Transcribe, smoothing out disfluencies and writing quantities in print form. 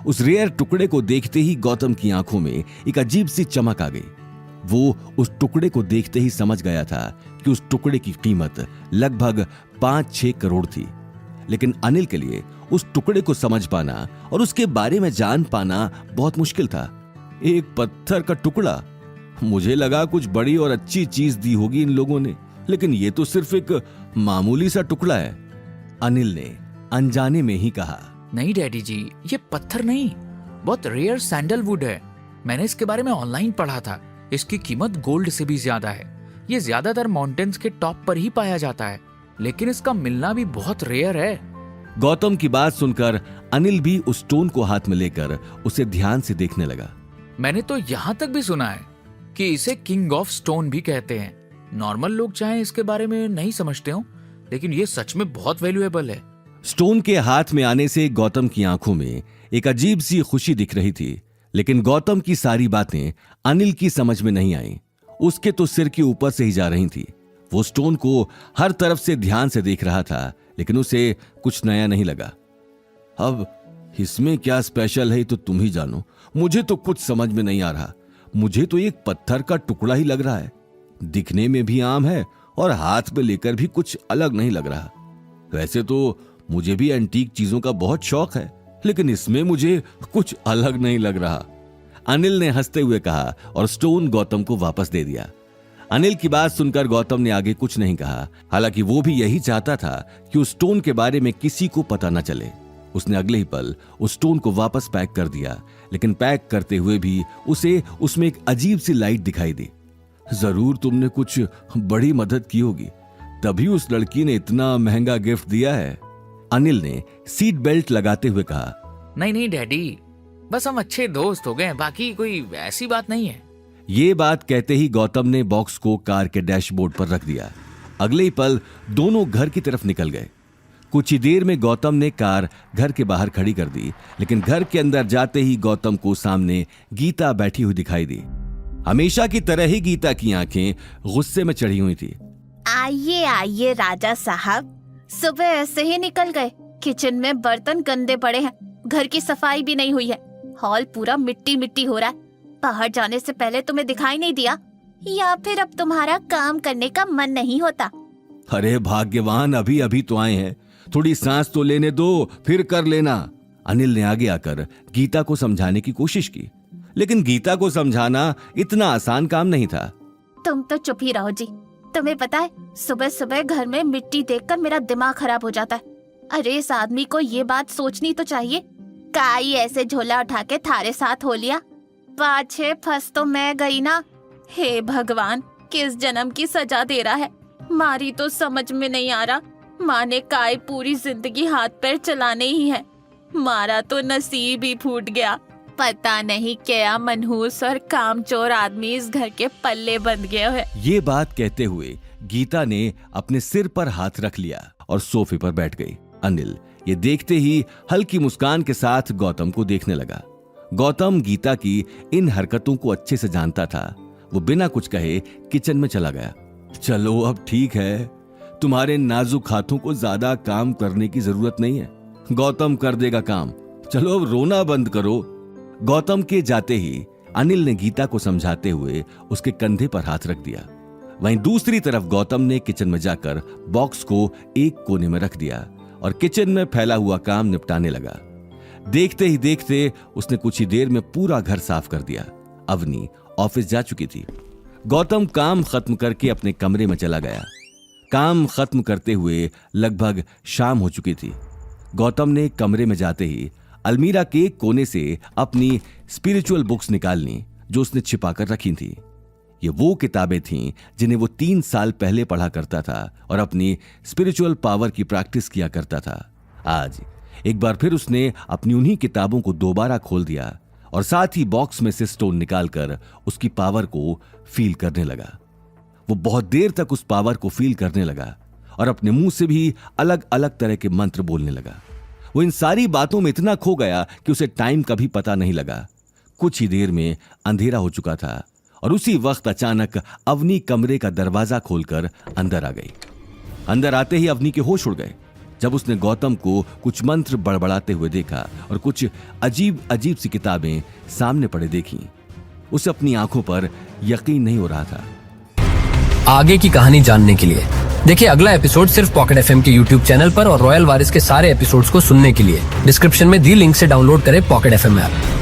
उस रेयर टुकड़े को देखते ही गौतम की आंखों में एक अजीब सी चमक आ गई। वो उस टुकड़े को देखते ही समझ गया था कि उस टुकड़े की कीमत लगभग 5-6 करोड़ थी। लेकिन अनिल के लिए उस टुकड़े को समझ पाना और उसके बारे में जान पाना बहुत मुश्किल था। एक पत्थर का टुकड़ा। मुझे लगा कुछ बड़ी और अच्छी चीज दी होगी इन लोगों ने, लेकिन ये तो सिर्फ एक मामूली सा टुकड़ा है। अनिल ने अनजाने में ही कहा। नहीं डैडी जी, ये पत्थर नहीं, बहुत रेयर सैंडलवुड है। मैंने इसके बारे में ऑनलाइन पढ़ा था। इसकी कीमत गोल्ड से भी ज्यादा है। ये ज्यादातर माउंटेन्स के टॉप पर ही पाया जाता है, लेकिन इसका मिलना भी बहुत रेयर है। गौतम की बात सुनकर अनिल भी उस स्टोन को हाथ में लेकर उसे ध्यान से देखने लगा। मैंने तो यहाँ तक भी सुना है कि इसे किंग ऑफ स्टोन भी कहते हैं। नॉर्मल लोग चाहे इसके बारे में नहीं समझते हो, लेकिन ये सच में बहुत वैल्यूएबल है। स्टोन के हाथ में आने से गौतम की आंखों में एक अजीब सी खुशी दिख रही थी, लेकिन गौतम की सारी बातें अनिल की समझ में नहीं आई। उसके तो सिर के ऊपर से ही जा रही थी। वो स्टोन को हर तरफ से ध्यान से देख रहा था, लेकिन उसे कुछ नया नहीं लगा। अब इसमें क्या स्पेशल है तो तुम ही जानो, मुझे तो कुछ समझ में नहीं आ रहा। मुझे तो एक पत्थर का टुकड़ा ही लग रहा है। दिखने में भी आम है और हाथ में लेकर भी कुछ अलग नहीं लग रहा। वैसे तो मुझे भी एंटीक चीजों का बहुत शौक है, लेकिन इसमें मुझे कुछ अलग नहीं लग रहा। अनिल ने हंसते हुए कहा और स्टोन गौतम को वापस दे दिया। अनिल की बात सुनकर गौतम ने आगे कुछ नहीं कहा। हालांकि वो भी यही चाहता था कि उस स्टोन के बारे में किसी को पता न चले। उसने अगले ही पल उस स्टोन को वापस पैक कर दिया, लेकिन पैक करते हुए भी उसे उसमें एक अजीब सी लाइट दिखाई दी। जरूर तुमने कुछ बड़ी मदद की होगी, तभी उस लड़की ने इतना महंगा गिफ्ट दिया है। अनिल ने सीट बेल्ट लगाते हुए कहा। नहीं नहीं डैडी, बस हम अच्छे दोस्त हो गए, बाकी कोई ऐसी बात नहीं है। ये बात कहते ही गौतम ने बॉक्स को कार के डैशबोर्ड पर रख दिया। अगले ही पल दोनों घर की तरफ निकल गए। कुछ ही देर में गौतम ने कार घर के बाहर खड़ी कर दी, लेकिन घर के अंदर जाते ही गौतम को सामने गीता बैठी हुई दिखाई दी। हमेशा की तरह ही गीता की आंखें गुस्से में चढ़ी हुई थी। आइए आइए राजा साहब, सुबह ऐसे ही निकल गए। किचन में बर्तन गंदे पड़े हैं, घर की सफाई भी नहीं हुई है, हॉल पूरा मिट्टी मिट्टी हो रहा है। बाहर जाने से पहले तुम्हें दिखाई नहीं दिया, या फिर अब तुम्हारा काम करने का मन नहीं होता? अरे भाग्यवान, अभी अभी तो आए हैं, थोड़ी सांस तो लेने दो, फिर कर लेना। अनिल ने आगे आकर गीता को समझाने की कोशिश की, लेकिन गीता को समझाना इतना आसान काम नहीं था। तुम तो चुप ही रहो जी। तुम्हें पता है, सुबह सुबह घर में मिट्टी देखकर मेरा दिमाग खराब हो जाता है। अरे इस आदमी को ये बात सोचनी तो चाहिए, काई ऐसे झोला उठा के थारे साथ हो लिया। पाछे फंस तो मैं गई ना। हे भगवान, किस जन्म की सजा दे रहा है। मारी तो समझ में नहीं आ रहा। माँ ने काय पूरी जिंदगी हाथ पैर चलाने ही है, मारा तो नसीब ही फूट गया। पता नहीं क्या मनहूस और कामचोर आदमी इस घर के पल्ले बंध गया है। ये बात कहते हुए गीता ने अपने सिर पर हाथ रख लिया और सोफे पर बैठ गई। अनिल ये देखते ही हल्की मुस्कान के साथ गौतम को देखने लगा। गौतम गीता की इन हरकतों को अच्छे से जानता था। वो बिना कुछ कहे किचन में चला गया। चलो अब ठीक है, तुम्हारे नाजुक हाथों को ज्यादा काम करने की जरूरत नहीं है, गौतम कर देगा काम। चलो अब रोना बंद करो। गौतम के जाते ही अनिल ने गीता को समझाते हुए उसके कंधे पर हाथ रख दिया। वहीं दूसरी तरफ गौतम ने किचन में जाकर बॉक्स को एक कोने में रख दिया और किचन में फैला हुआ काम निपटाने लगा। देखते ही देखते उसने कुछ ही देर में पूरा घर साफ कर दिया। अवनी ऑफिस जा चुकी थी। गौतम काम खत्म करके अपने कमरे में चला गया। काम खत्म करते हुए लगभग शाम हो चुकी थी। गौतम ने कमरे में जाते ही अलमीरा के कोने से अपनी स्पिरिचुअल बुक्स निकाल ली जो उसने छिपा कर रखी थी। ये वो किताबें थीं जिन्हें वो 3 साल पहले पढ़ा करता था और अपनी स्पिरिचुअल पावर की प्रैक्टिस किया करता था। आज एक बार फिर उसने अपनी उन्हीं किताबों को दोबारा खोल दिया और साथ ही बॉक्स में से स्टोन निकालकर उसकी पावर को फील करने लगा। वो बहुत देर तक उस पावर को फील करने लगा और अपने मुंह से भी अलग अलग तरह के मंत्र बोलने लगा। वो इन सारी बातों में इतना खो गया कि उसे टाइम का भी पता नहीं लगा। कुछ ही देर में अंधेरा हो चुका था और उसी वक्त अचानक अवनी कमरे का दरवाजा खोलकर अंदर आ गई। अंदर आते ही अवनी के होश उड़ गए। जब उसने गौतम को कुछ मंत्र बड़बड़ाते हुए देखा और कुछ अजीब अजीब सी किताबें सामने पड़े देखी, उसे अपनी आंखों पर यकीन नहीं हो रहा था। आगे की कहानी जानने के लिए देखिए अगला एपिसोड सिर्फ पॉकेट एफएम के यूट्यूब चैनल पर और रॉयल वारिस के सारे एपिसोड्स को सुनने के लिए डिस्क्रिप्शन में दी लिंक से डाउनलोड करें पॉकेट एफएम ऐप।